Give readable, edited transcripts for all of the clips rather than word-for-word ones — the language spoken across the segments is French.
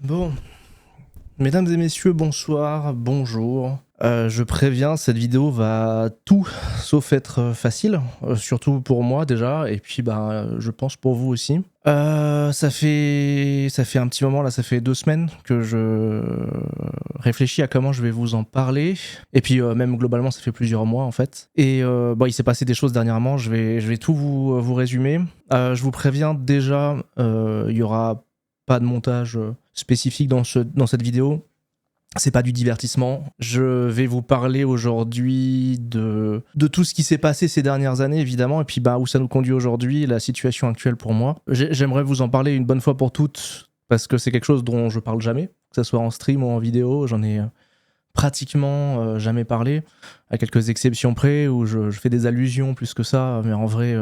Bon, mesdames et messieurs, bonsoir, bonjour. Je préviens, cette vidéo va tout sauf être facile, surtout pour moi déjà, et puis je pense pour vous aussi. Ça fait un petit moment, là, ça fait 2 semaines que je réfléchis à comment je vais vous en parler, et puis même globalement ça fait plusieurs mois en fait. Et il s'est passé des choses dernièrement, je vais tout vous résumer. Je vous préviens déjà, il y aura pas de montage spécifique dans cette vidéo. C'est pas du divertissement. Je vais vous parler aujourd'hui de tout ce qui s'est passé ces dernières années, évidemment, et puis où ça nous conduit aujourd'hui, la situation actuelle pour moi. J'aimerais vous en parler une bonne fois pour toutes, parce que c'est quelque chose dont je parle jamais, que ce soit en stream ou en vidéo. J'en ai pratiquement jamais parlé, à quelques exceptions près, où je fais des allusions plus que ça, mais en vrai,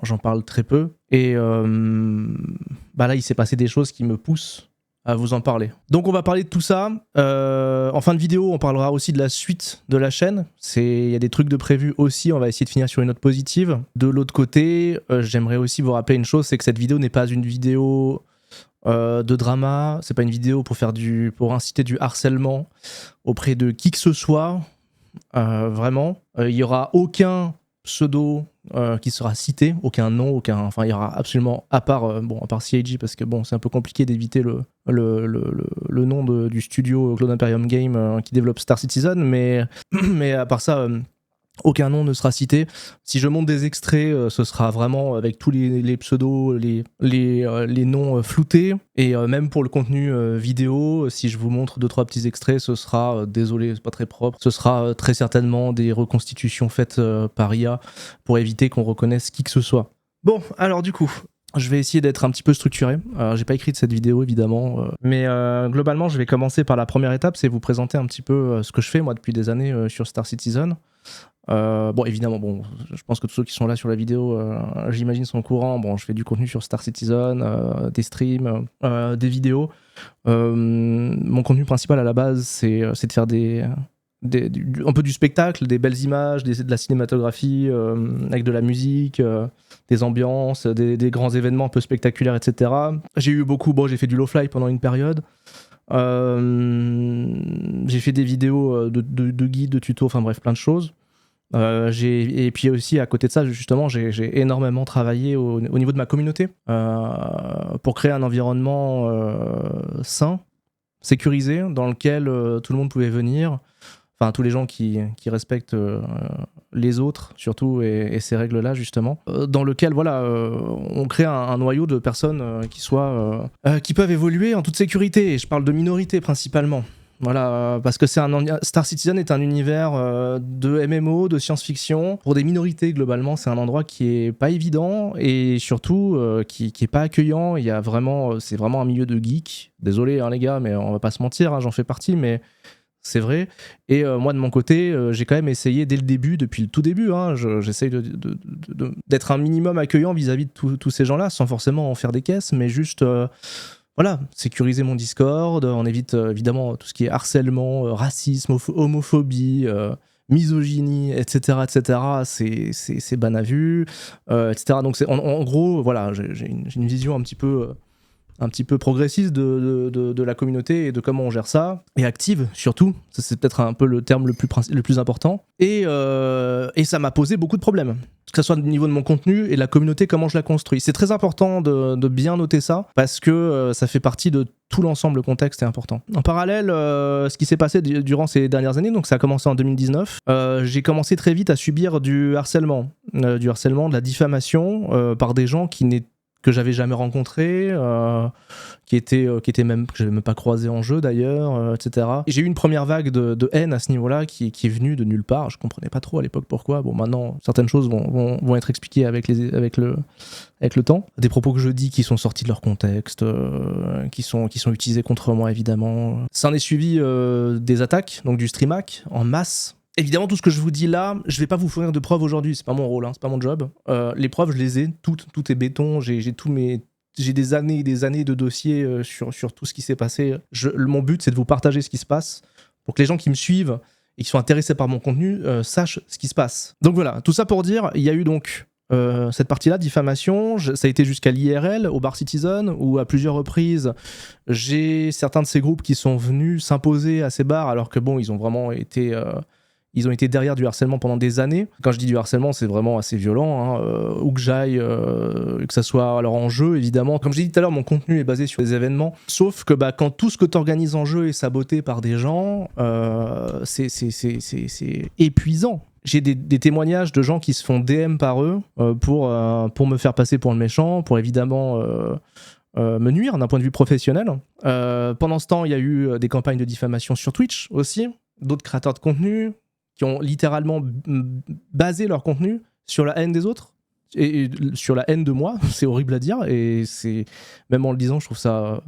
j'en parle très peu. Et là, il s'est passé des choses qui me poussent à vous en parler. Donc on va parler de tout ça. En fin de vidéo, on parlera aussi de la suite de la chaîne. Il y a des trucs de prévus aussi, on va essayer de finir sur une note positive. De l'autre côté, j'aimerais aussi vous rappeler une chose, c'est que cette vidéo n'est pas une vidéo de drama, c'est pas une vidéo pour inciter du harcèlement auprès de qui que ce soit. Vraiment. Il y aura aucun pseudo qui sera cité, aucun nom, il y aura absolument, à part CIG, parce que c'est un peu compliqué d'éviter le nom du studio Cloud Imperium Game qui développe Star Citizen, mais à part ça, aucun nom ne sera cité. Si je monte des extraits, ce sera vraiment avec tous les pseudos, les noms floutés. Et même pour le contenu vidéo, si je vous montre 2-3 petits extraits, ce sera, désolé, c'est pas très propre, ce sera très certainement des reconstitutions faites par IA pour éviter qu'on reconnaisse qui que ce soit. Bon, alors du coup, je vais essayer d'être un petit peu structuré. J'ai pas écrit de cette vidéo évidemment, mais globalement, je vais commencer par la première étape, c'est vous présenter un petit peu ce que je fais moi depuis des années sur Star Citizen. Évidemment, je pense que tous ceux qui sont là sur la vidéo, j'imagine, sont au courant. Je fais du contenu sur Star Citizen, des streams, des vidéos. Mon contenu principal à la base, c'est de faire un peu du spectacle, des belles images, de la cinématographie, avec de la musique, des ambiances, des grands événements un peu spectaculaires, etc. J'ai fait du low-fly pendant une période. J'ai fait des vidéos de guides, de tutos, enfin bref, plein de choses. Et puis aussi à côté de ça, justement, j'ai énormément travaillé au niveau de ma communauté pour créer un environnement sain, sécurisé, dans lequel tout le monde pouvait venir, enfin tous les gens qui respectent les autres surtout et ces règles-là justement, dans lequel on crée un noyau de personnes qui peuvent évoluer en toute sécurité, et je parle de minorités principalement. Voilà, parce que Star Citizen est un univers de MMO, de science-fiction. Pour des minorités, globalement, c'est un endroit qui est pas évident et surtout qui est pas accueillant. C'est vraiment un milieu de geeks. Désolé les gars, mais on va pas se mentir, j'en fais partie, mais c'est vrai. Et moi, de mon côté, j'ai quand même essayé dès le début, depuis le tout début, j'essaye d'être un minimum accueillant vis-à-vis de tous ces gens-là, sans forcément en faire des caisses, mais juste... sécuriser mon Discord, on évite évidemment tout ce qui est harcèlement, racisme, homophobie, misogynie, etc. C'est ban à vue, etc. Donc en gros, j'ai une vision un petit peu progressiste de la communauté et de comment on gère ça, et active surtout, ça, c'est peut-être un peu le terme le plus important, et ça m'a posé beaucoup de problèmes, que ce soit au niveau de mon contenu et de la communauté, comment je la construis. C'est très important de bien noter ça, parce que ça fait partie de tout l'ensemble, le contexte est important. En parallèle, ce qui s'est passé durant ces dernières années, donc ça a commencé en 2019, j'ai commencé très vite à subir du harcèlement, de la diffamation par des gens que j'avais jamais rencontré, que j'avais même pas croisé en jeu d'ailleurs, etc. Et j'ai eu une première vague de haine à ce niveau-là qui est venue de nulle part. Je comprenais pas trop à l'époque pourquoi. Maintenant, certaines choses vont être expliquées avec le temps. Des propos que je dis qui sont sortis de leur contexte, qui sont utilisés contre moi évidemment. Ça en est suivi des attaques, donc du stream hack en masse. Évidemment, tout ce que je vous dis là, je vais pas vous fournir de preuves aujourd'hui, c'est pas mon rôle, c'est pas mon job. Les preuves, je les ai, tout est béton, j'ai des années et des années de dossiers sur tout ce qui s'est passé. Mon but, c'est de vous partager ce qui se passe, pour que les gens qui me suivent et qui sont intéressés par mon contenu sachent ce qui se passe. Donc voilà, tout ça pour dire, il y a eu donc cette partie-là, diffamation, ça a été jusqu'à l'IRL, au Bar Citizen, où à plusieurs reprises, j'ai certains de ces groupes qui sont venus s'imposer à ces bars, alors que bon, ils ont vraiment été... ils ont été derrière du harcèlement pendant des années. Quand je dis du harcèlement, c'est vraiment assez violent, hein, où que j'aille, que ça soit alors en jeu, évidemment. Comme je l'ai dit tout à l'heure, mon contenu est basé sur des événements. Sauf que quand tout ce que tu organises en jeu est saboté par des gens, c'est épuisant. J'ai des témoignages de gens qui se font DM par eux pour me faire passer pour le méchant, pour évidemment me nuire d'un point de vue professionnel. Pendant ce temps, il y a eu des campagnes de diffamation sur Twitch aussi, d'autres créateurs de contenu qui ont littéralement basé leur contenu sur la haine des autres et sur la haine de moi. C'est horrible à dire, et c'est, même en le disant, je trouve ça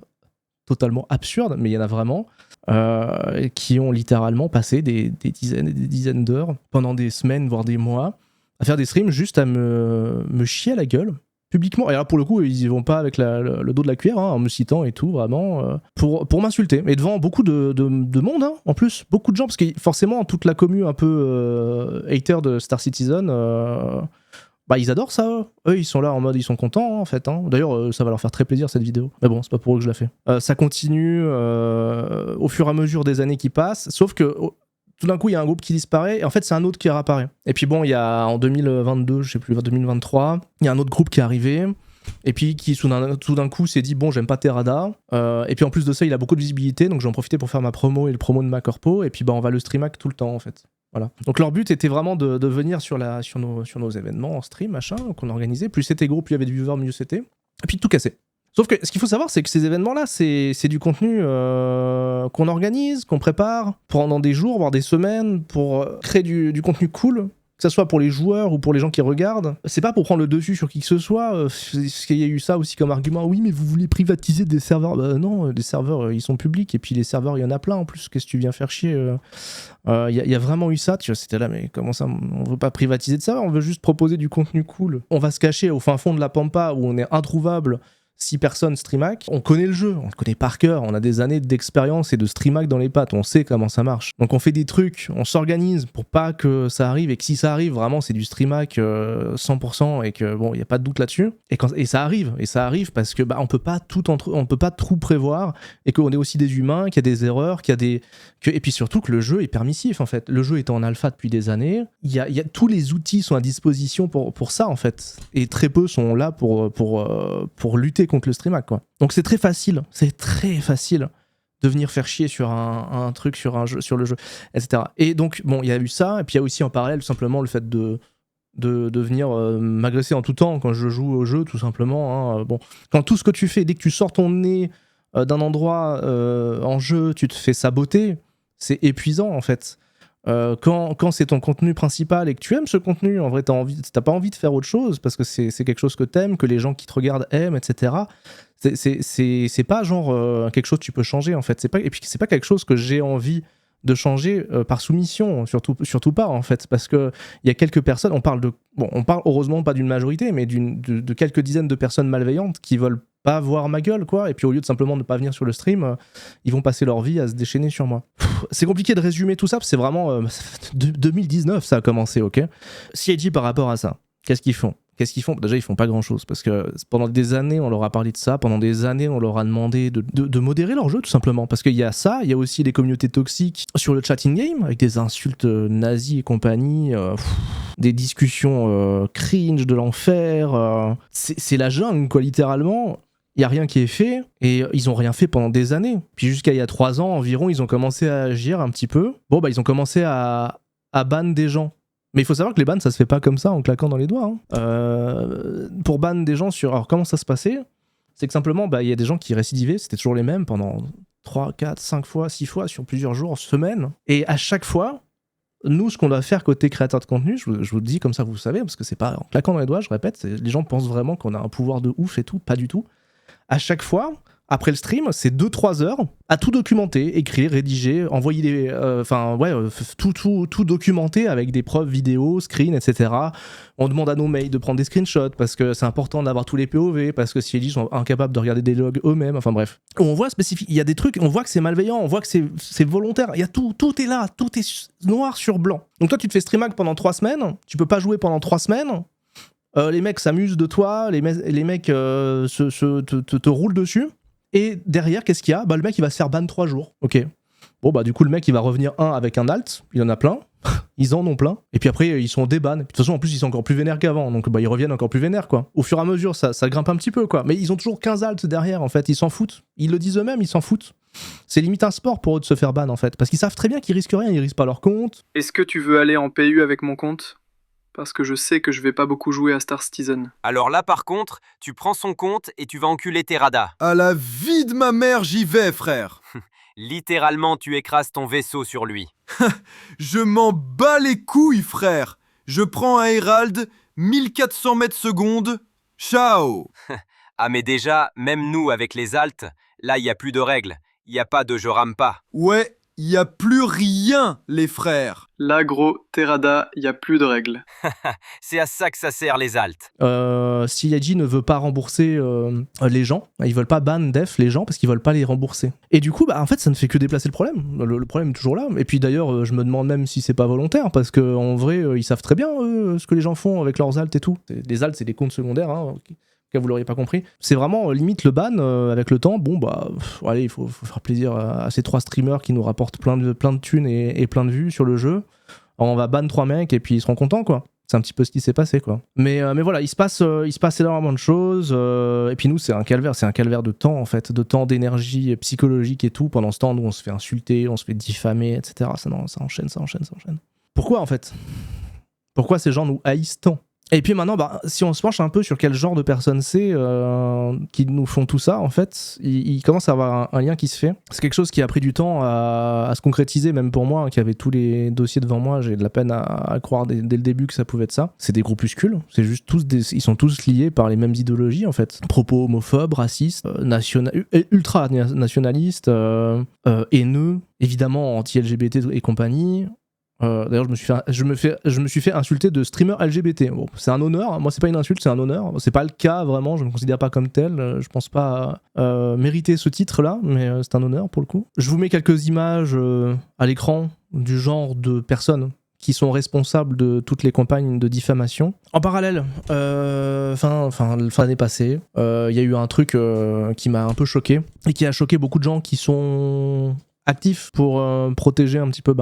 totalement absurde, mais il y en a vraiment qui ont littéralement passé des dizaines et des dizaines d'heures pendant des semaines, voire des mois, à faire des streams juste à me chier à la gueule publiquement. Et là, pour le coup, ils y vont pas avec le dos de la cuillère, hein, en me citant et tout, vraiment, pour m'insulter. Et devant beaucoup de monde, hein, en plus, beaucoup de gens, parce que forcément, toute la commu un peu hater de Star Citizen, ils adorent ça. Eux, ils sont là en mode, ils sont contents, hein, en fait. Hein. D'ailleurs, ça va leur faire très plaisir, cette vidéo. Mais bon, c'est pas pour eux que je la fais. Ça continue au fur et à mesure des années qui passent, sauf que... tout d'un coup, il y a un groupe qui disparaît, et en fait, c'est un autre qui réapparaît. Et puis bon, il y a en 2022, je sais plus, 2023, il y a un autre groupe qui est arrivé, et puis qui tout d'un coup s'est dit, bon, j'aime pas Terada, et puis en plus de ça, il a beaucoup de visibilité, donc j'en profitais pour faire ma promo et le promo de ma corpo, et puis on va le streamac tout le temps, en fait. Voilà. Donc leur but était vraiment de venir sur nos événements en stream, machin, qu'on organisait. Plus c'était gros, plus il y avait de viewers, mieux c'était. Et puis de tout casser. Sauf que ce qu'il faut savoir, c'est que ces événements-là, c'est du contenu qu'on organise, qu'on prépare pendant des jours, voire des semaines, pour créer du contenu cool, que ce soit pour les joueurs ou pour les gens qui regardent. C'est pas pour prendre le dessus sur qui que ce soit. Parce qu'il y a eu ça aussi comme argument. Oui, mais vous voulez privatiser des serveurs. Non, les serveurs, ils sont publics. Et puis les serveurs, il y en a plein en plus. Qu'est-ce que tu viens faire chier Il y a vraiment eu ça. Tu vois, c'était là, mais comment ça, on veut pas privatiser de ça, on veut juste proposer du contenu cool. On va se cacher au fin fond de la pampa où on est introuvable. 6 personnes streamac, on connaît le jeu, on le connaît par cœur, on a des années d'expérience et de streamac dans les pattes, on sait comment ça marche. Donc on fait des trucs, on s'organise pour pas que ça arrive, et que si ça arrive, vraiment c'est du streamac 100%, et que bon, il y a pas de doute là-dessus. Et ça arrive parce que on peut pas tout prévoir, et qu'on est aussi des humains, qu'il y a des erreurs, et puis surtout que le jeu est permissif en fait. Le jeu est en alpha depuis des années, tous les outils sont à disposition pour ça en fait, et très peu sont là pour lutter contre le streamac, quoi. Donc c'est très facile de venir faire chier sur un truc, sur un jeu, sur le jeu, etc. Et donc bon, il y a eu ça, et puis il y a aussi en parallèle tout simplement le fait de venir m'agresser en tout temps quand je joue au jeu, tout simplement, hein. Bon, quand tout ce que tu fais, dès que tu sors ton nez d'un endroit en jeu, tu te fais saboter, c'est épuisant en fait. Quand c'est ton contenu principal et que tu aimes ce contenu, en vrai t'as pas envie de faire autre chose parce que c'est quelque chose que t'aimes, que les gens qui te regardent aiment, etc. C'est pas genre quelque chose que tu peux changer en fait. Et puis c'est pas quelque chose que j'ai envie de changer par soumission, surtout pas en fait, parce que il y a quelques personnes, on parle heureusement pas d'une majorité, mais de quelques dizaines de personnes malveillantes qui veulent pas voir ma gueule, quoi, et puis au lieu de simplement ne pas venir sur le stream, ils vont passer leur vie à se déchaîner sur moi. C'est compliqué de résumer tout ça, parce que c'est vraiment 2019 ça a commencé, ok. CIG par rapport à ça, qu'est-ce qu'ils font ? Déjà, ils font pas grand-chose, parce que pendant des années, on leur a parlé de ça, pendant des années, on leur a demandé de modérer leur jeu, tout simplement, parce qu'il y a ça, il y a aussi les communautés toxiques sur le chat in-game, avec des insultes nazies et compagnie, des discussions cringe de l'enfer, c'est la jungle, quoi, littéralement. Il n'y a rien qui est fait, et ils ont rien fait pendant des années. Puis jusqu'à il y a 3 ans environ, ils ont commencé à agir un petit peu. Bon, ils ont commencé à ban des gens. Mais il faut savoir que les bans, ça se fait pas comme ça en claquant dans les doigts. Hein. Pour ban des gens sur... Alors comment ça se passait ? C'est que simplement, il y a des gens qui récidivaient, c'était toujours les mêmes pendant 3, 4, 5 fois, 6 fois, sur plusieurs jours, semaines. Et à chaque fois, nous, ce qu'on doit faire côté créateur de contenu, je vous le dis comme ça, vous savez, parce que c'est pas en claquant dans les doigts, je répète, les gens pensent vraiment qu'on a un pouvoir de ouf et tout, pas du tout. À chaque fois... Après le stream, c'est 2-3 heures à tout documenter, écrire, rédiger, envoyer tout documenter avec des preuves vidéo, screen, etc. On demande à nos mails de prendre des screenshots parce que c'est important d'avoir tous les POV, parce que si les gens sont incapables de regarder des logs eux-mêmes, enfin bref. On voit spécifique, il y a des trucs, on voit que c'est malveillant, on voit que c'est volontaire, il y a tout est là, tout est noir sur blanc. Donc toi tu te fais streamac pendant 3 semaines, tu peux pas jouer pendant 3 semaines. les mecs s'amusent de toi, les mecs te roulent dessus. Et derrière, qu'est-ce qu'il y a? Bah, le mec, il va se faire ban 3 jours. Ok. Bon, bah, du coup, le mec, il va revenir avec un alt. Il en a plein. Ils en ont plein. Et puis après, ils sont déban. De toute façon, en plus, ils sont encore plus vénères qu'avant. Donc, bah, ils reviennent encore plus vénères, quoi. Au fur et à mesure, ça grimpe un petit peu, quoi. Mais ils ont toujours 15 alts derrière, en fait. Ils s'en foutent. Ils le disent eux-mêmes, ils s'en foutent. C'est limite un sport pour eux de se faire ban, en fait. Parce qu'ils savent très bien qu'ils risquent rien. Ils risquent pas leur compte. Est-ce que tu veux aller en PU avec mon compte? Parce que je sais que je vais pas beaucoup jouer à Star Citizen. Alors là, par contre, tu prends son compte et tu vas enculer Terada. À la vie de ma mère, j'y vais, frère. Littéralement, tu écrases ton vaisseau sur lui. Je m'en bats les couilles, frère. Je prends un Herald, 1400 mètres secondes. Ciao. Ah mais déjà, même nous avec les alts, là, il n'y a plus de règles. Il n'y a pas de je rame pas. Ouais, y a plus rien, les frères. Là, gros, Terada, y a plus de règles. C'est à ça que ça sert les alts. CIG ne veut pas rembourser les gens. Ils veulent pas ban def les gens parce qu'ils veulent pas les rembourser. Et du coup, bah, en fait, ça ne fait que déplacer le problème. Le problème est toujours là. Et puis d'ailleurs, je me demande même si c'est pas volontaire parce qu'en vrai, ils savent très bien ce que les gens font avec leurs alts et tout. Les alts, c'est des comptes secondaires, hein, que vous l'auriez pas compris. C'est vraiment limite le ban avec le temps. Bon, bah, allez, il faut faire plaisir à ces 3 streamers qui nous rapportent plein de thunes et plein de vues sur le jeu. Alors, on va ban 3 mecs et puis ils seront contents, quoi. C'est un petit peu ce qui s'est passé, quoi. Mais voilà, il se passe énormément de choses. Et puis nous, c'est un calvaire de temps, en fait, de temps, d'énergie psychologique et tout. Pendant ce temps, nous, on se fait insulter, on se fait diffamer, etc. Ça enchaîne. Pourquoi, en fait? Pourquoi ces gens nous haïssent tant? Et puis maintenant, bah, si on se penche un peu sur quel genre de personnes c'est qui nous font tout ça, en fait, il commence à avoir un lien qui se fait. C'est quelque chose qui a pris du temps à se concrétiser, même pour moi, qui avait tous les dossiers devant moi. J'ai de la peine à croire dès le début que ça pouvait être ça. C'est des groupuscules, c'est juste ils sont tous liés par les mêmes idéologies, en fait. Propos homophobes, racistes, ultra-nationalistes, haineux, évidemment anti-LGBT et compagnie. D'ailleurs, je me suis fait insulter de streamer LGBT. Bon, c'est un honneur. Moi, c'est pas une insulte, c'est un honneur. C'est pas le cas vraiment. Je me considère pas comme tel. Je pense pas mériter ce titre-là, mais c'est un honneur pour le coup. Je vous mets quelques images à l'écran du genre de personnes qui sont responsables de toutes les campagnes de diffamation. En parallèle, fin l'année passée, il y a eu un truc qui m'a un peu choqué et qui a choqué beaucoup de gens qui sont actifs pour protéger un petit peu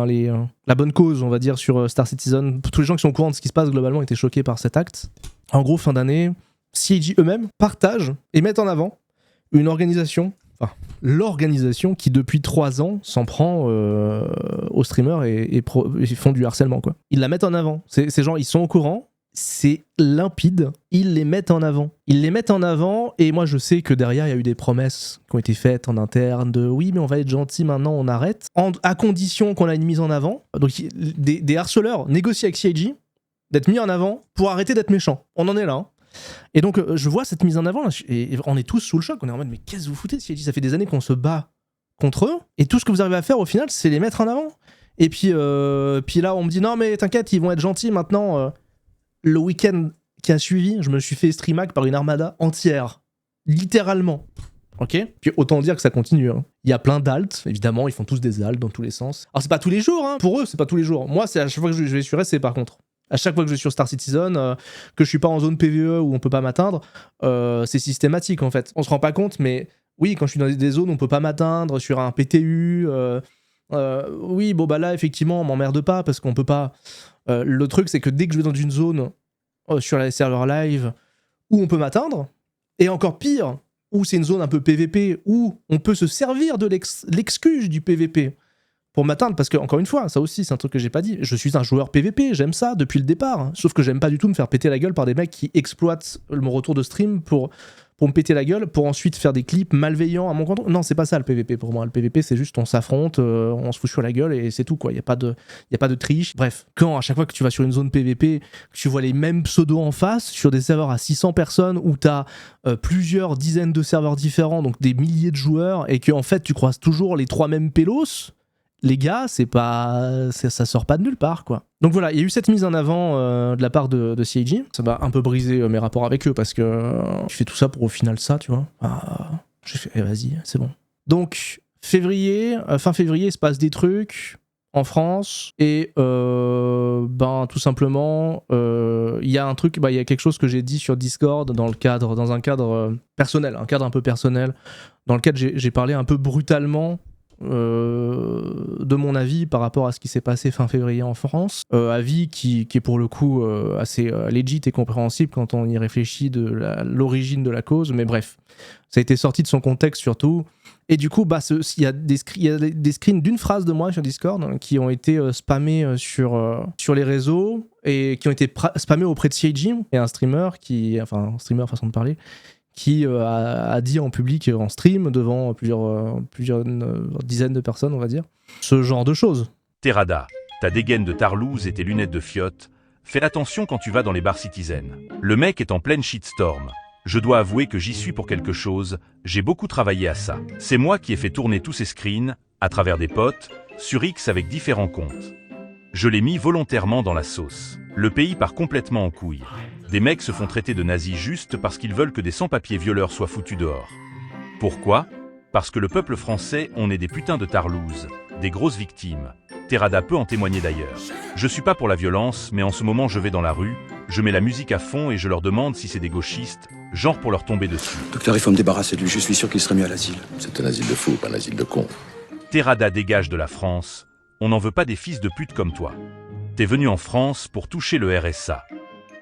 la bonne cause, on va dire, sur Star Citizen. Tous les gens qui sont au courant de ce qui se passe globalement étaient choqués par cet acte. En gros, fin d'année, CIG eux-mêmes partagent et mettent en avant une organisation, l'organisation qui depuis 3 ans s'en prend aux streamers et font du harcèlement, quoi. Ils la mettent en avant. Ces gens, ils sont au courant. C'est limpide, ils les mettent en avant. Et moi je sais que derrière il y a eu des promesses qui ont été faites en interne de oui mais on va être gentil maintenant, on arrête, à condition qu'on a une mise en avant. Donc des harceleurs négocient avec CIG d'être mis en avant pour arrêter d'être méchants. On en est là, hein. Et donc je vois cette mise en avant là, et on est tous sous le choc, on est en mode mais qu'est-ce que vous foutez CIG? Ça fait des années qu'on se bat contre eux et tout ce que vous arrivez à faire au final c'est les mettre en avant. Et puis là on me dit non mais t'inquiète, ils vont être gentils maintenant. Le week-end qui a suivi, je me suis fait streamac par une armada entière. Littéralement. Ok? Puis autant dire que ça continue, hein. Il y a plein d'alts, évidemment, ils font tous des alts dans tous les sens. Alors c'est pas tous les jours, hein. Pour eux, c'est pas tous les jours. Moi, c'est à chaque fois que je vais sur SC par contre. À chaque fois que je vais sur Star Citizen, que je suis pas en zone PvE où on peut pas m'atteindre, c'est systématique en fait. On se rend pas compte, mais oui, quand je suis dans des zones où on peut pas m'atteindre, sur un PTU, oui, bon bah là, effectivement, on m'emmerde pas parce qu'on peut pas. Le truc, c'est que dès que je vais dans une zone sur les serveurs live où on peut m'atteindre, et encore pire, où c'est une zone un peu PVP, où on peut se servir de l'excuse du PVP pour m'atteindre, parce que, encore une fois, ça aussi, c'est un truc que j'ai pas dit, je suis un joueur PVP, j'aime ça depuis le départ, hein. Sauf que j'aime pas du tout me faire péter la gueule par des mecs qui exploitent mon retour de stream pour me péter la gueule, pour ensuite faire des clips malveillants à mon compte. Non, c'est pas ça le PVP pour moi. Le PVP, c'est juste on s'affronte, on se fout sur la gueule et c'est tout, quoi. Il y a pas de triche. Bref, quand à chaque fois que tu vas sur une zone PVP, que tu vois les mêmes pseudos en face, sur des serveurs à 600 personnes, où t'as plusieurs dizaines de serveurs différents, donc des milliers de joueurs, et que en fait tu croises toujours les 3 mêmes pélos, les gars, ça sort pas de nulle part, quoi. Donc voilà, il y a eu cette mise en avant de la part de CIG. Ça m'a un peu brisé mes rapports avec eux parce que je fais tout ça pour au final ça, tu vois. J'ai fait, vas-y, c'est bon. Donc, fin février, il se passe des trucs. en France et tout simplement il y a un truc, il y a quelque chose que j'ai dit sur Discord dans un cadre personnel, un cadre un peu personnel dans lequel j'ai parlé un peu brutalement de mon avis par rapport à ce qui s'est passé fin février en France, avis qui est pour le coup assez legit et compréhensible quand on y réfléchit de l'origine de la cause, mais bref, ça a été sorti de son contexte surtout, et du coup il y a des screens d'une phrase de moi sur Discord qui ont été spammés sur les réseaux et qui ont été spammés auprès de CIG, et un streamer façon de parler, qui a dit en public, en stream, devant plusieurs dizaines de personnes, on va dire, ce genre de choses. Terrada, ta dégaine de Tarlouse et tes lunettes de fiotte, fais attention quand tu vas dans les bars Citizen. Le mec est en pleine shitstorm. Je dois avouer que j'y suis pour quelque chose, j'ai beaucoup travaillé à ça. C'est moi qui ai fait tourner tous ces screens, à travers des potes, sur X avec différents comptes. Je l'ai mis volontairement dans la sauce. Le pays part complètement en couille. Des mecs se font traiter de nazis juste parce qu'ils veulent que des sans-papiers violeurs soient foutus dehors. Pourquoi ? Parce que le peuple français, on est des putains de Tarlouse, des grosses victimes. Terrada peut en témoigner d'ailleurs. Je suis pas pour la violence, mais en ce moment je vais dans la rue, je mets la musique à fond et je leur demande si c'est des gauchistes, genre pour leur tomber dessus. Docteur, il faut me débarrasser de lui, je suis sûr qu'il serait mieux à l'asile. C'est un asile de fous, pas un asile de cons. Terrada dégage de la France, on n'en veut pas des fils de pute comme toi. T'es venu en France pour toucher le RSA.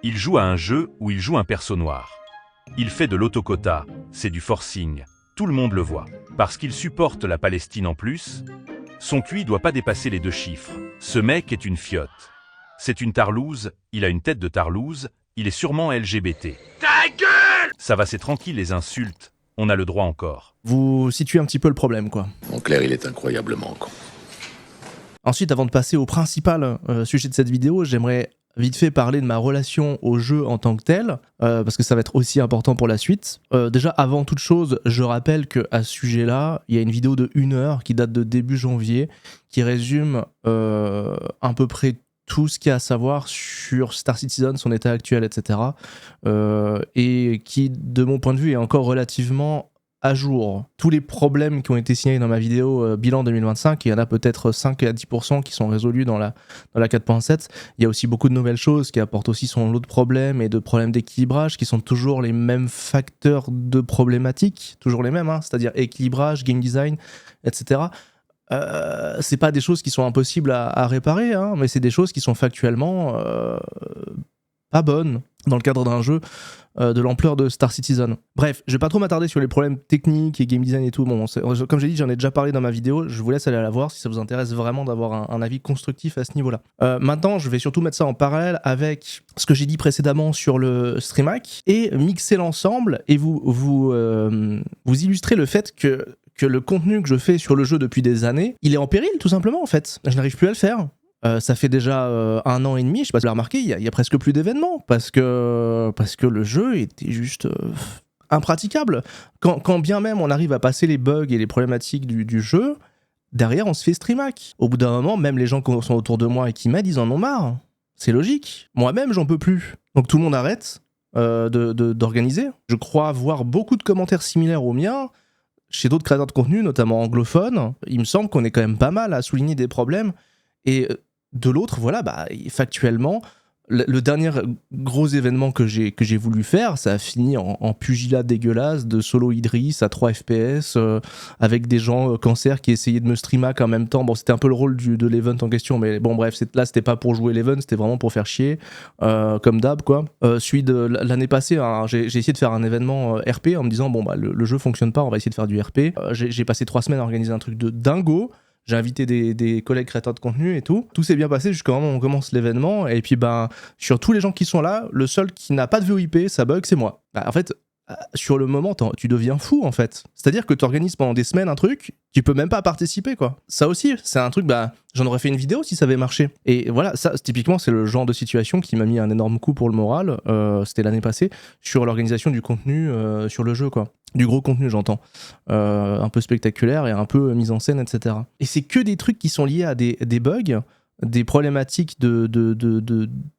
Il joue à un jeu où il joue un perso noir. Il fait de l'autocota, c'est du forcing, tout le monde le voit. Parce qu'il supporte la Palestine en plus, son QI doit pas dépasser les 2 chiffres. Ce mec est une fiotte. C'est une Tarlouse, il a une tête de Tarlouse, il est sûrement LGBT. Ta gueule! Ça va, c'est tranquille les insultes, on a le droit encore. Vous situez un petit peu le problème, quoi. Mon Claire, il est incroyablement con. Ensuite, avant de passer au principal sujet de cette vidéo, j'aimerais vite fait parler de ma relation au jeu en tant que tel, parce que ça va être aussi important pour la suite. Déjà, avant toute chose, je rappelle qu'à ce sujet-là, il y a une vidéo de 1 heure qui date de début janvier, qui résume à peu près tout ce qu'il y a à savoir sur Star Citizen, son état actuel, etc. Et qui, de mon point de vue, est encore relativement à jour. Tous les problèmes qui ont été signalés dans ma vidéo bilan 2025, il y en a peut-être 5 à 10% qui sont résolus dans la 4.7. Il y a aussi beaucoup de nouvelles choses qui apportent aussi son lot de problèmes et de problèmes d'équilibrage qui sont toujours les mêmes facteurs de problématiques, toujours les mêmes, c'est-à-dire équilibrage, game design, etc. C'est pas des choses qui sont impossibles à réparer, mais c'est des choses qui sont factuellement pas bonnes dans le cadre d'un jeu de l'ampleur de Star Citizen. Bref, je vais pas trop m'attarder sur les problèmes techniques et game design et tout. Bon, comme j'ai dit, j'en ai déjà parlé dans ma vidéo. Je vous laisse aller la voir si ça vous intéresse vraiment d'avoir un avis constructif à ce niveau-là. Maintenant, je vais surtout mettre ça en parallèle avec ce que j'ai dit précédemment sur le StreamHack et mixer l'ensemble et vous illustrer le fait que le contenu que je fais sur le jeu depuis des années, il est en péril tout simplement en fait. Je n'arrive plus à le faire. Ça fait déjà 1 an et demi, je sais pas si vous l'avez remarqué, il y a presque plus d'événements parce que le jeu était juste impraticable. Quand bien même on arrive à passer les bugs et les problématiques du jeu, derrière on se fait streamhack. Au bout d'un moment, même les gens qui sont autour de moi et qui m'aident, ils en ont marre. C'est logique. Moi-même, j'en peux plus. Donc tout le monde arrête d'organiser. Je crois voir beaucoup de commentaires similaires aux miens chez d'autres créateurs de contenu, notamment anglophones. Il me semble qu'on est quand même pas mal à souligner des problèmes. Et de l'autre, voilà, factuellement, le dernier gros événement que j'ai voulu faire, ça a fini en pugilat dégueulasse de solo Idris à 3 FPS avec des gens cancer qui essayaient de me streamac en même temps. Bon, c'était un peu le rôle de l'event en question, mais bon, bref, là, c'était pas pour jouer l'event, c'était vraiment pour faire chier, comme d'hab, quoi. Celui de l'année passée, j'ai essayé de faire un événement RP en me disant, bon, le jeu fonctionne pas, on va essayer de faire du RP. J'ai passé 3 semaines à organiser un truc de dingo. J'ai invité des collègues créateurs de contenu et tout. Tout s'est bien passé jusqu'au moment où on commence l'événement. Et puis, sur tous les gens qui sont là, le seul qui n'a pas de VoIP, ça bug, c'est moi. En fait, sur le moment, tu deviens fou, en fait. C'est-à-dire que tu organises pendant des semaines un truc, tu peux même pas participer, quoi. Ça aussi, c'est un truc, j'en aurais fait une vidéo si ça avait marché. Et voilà, ça, typiquement, c'est le genre de situation qui m'a mis un énorme coup pour le moral. C'était l'année passée, sur l'organisation du contenu sur le jeu, quoi. Du gros contenu, j'entends. Un peu spectaculaire et un peu mise en scène, etc. Et c'est que des trucs qui sont liés à des bugs, des problématiques de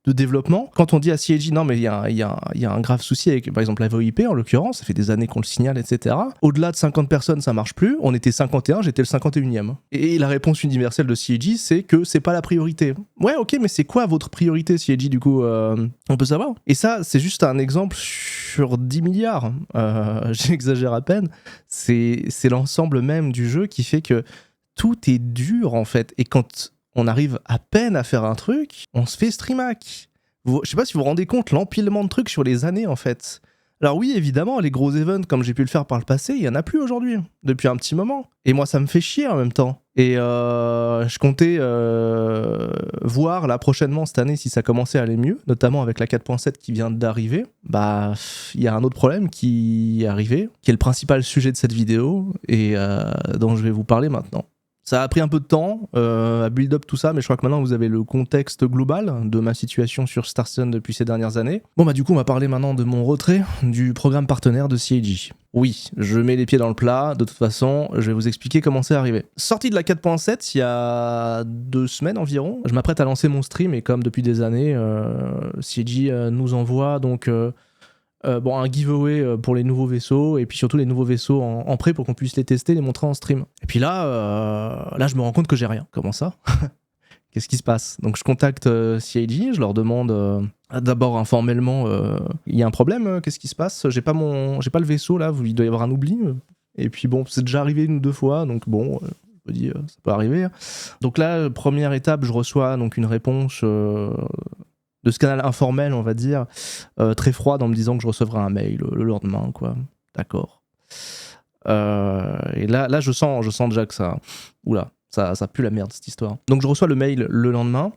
développement. Quand on dit à CIG, non mais il y a un grave souci avec par exemple la VoIP en l'occurrence, ça fait des années qu'on le signale, etc. Au-delà de 50 personnes, ça marche plus. On était 51, j'étais le 51e. Et la réponse universelle de CIG, c'est que c'est pas la priorité. Ouais, ok, mais c'est quoi votre priorité, CIG, du coup on peut savoir. Et ça, c'est juste un exemple sur 10 milliards. J'exagère à peine. C'est l'ensemble même du jeu qui fait que tout est dur, en fait. Et quand on arrive à peine à faire un truc, on se fait streamac. Je sais pas si vous vous rendez compte l'empilement de trucs sur les années, en fait. Alors oui, évidemment, les gros events, comme j'ai pu le faire par le passé, il y en a plus aujourd'hui, depuis un petit moment. Et moi, ça me fait chier en même temps. Et je comptais voir là prochainement cette année si ça commençait à aller mieux, notamment avec la 4.7 qui vient d'arriver. Bah, il y a un autre problème qui est arrivé, qui est le principal sujet de cette vidéo et dont je vais vous parler maintenant. Ça a pris un peu de temps à build up tout ça, mais je crois que maintenant vous avez le contexte global de ma situation sur Star Citizen depuis ces dernières années. Bon bah du coup on va parler maintenant de mon retrait du programme partenaire de CIG. Oui, je mets les pieds dans le plat, de toute façon je vais vous expliquer comment c'est arrivé. Sorti de la 4.7 il y a 2 semaines environ, je m'apprête à lancer mon stream et comme depuis des années, CIG nous envoie donc... un giveaway pour les nouveaux vaisseaux et puis surtout les nouveaux vaisseaux en prêt pour qu'on puisse les tester, les montrer en stream. Et puis là je me rends compte que j'ai rien. Comment ça? Qu'est-ce qui se passe? Donc je contacte CIG, je leur demande d'abord informellement il y a un problème, qu'est-ce qui se passe? J'ai pas le vaisseau là, il doit y avoir un oubli. Et puis bon, c'est déjà arrivé 1 ou 2 fois, donc bon, je me dis ça peut arriver. Donc là, première étape, je reçois donc une réponse de ce canal informel, on va dire, très froide en me disant que je recevrai un mail le lendemain, quoi. D'accord. Et là je sens déjà que ça... Oula, ça pue la merde, cette histoire. Donc je reçois le mail le lendemain,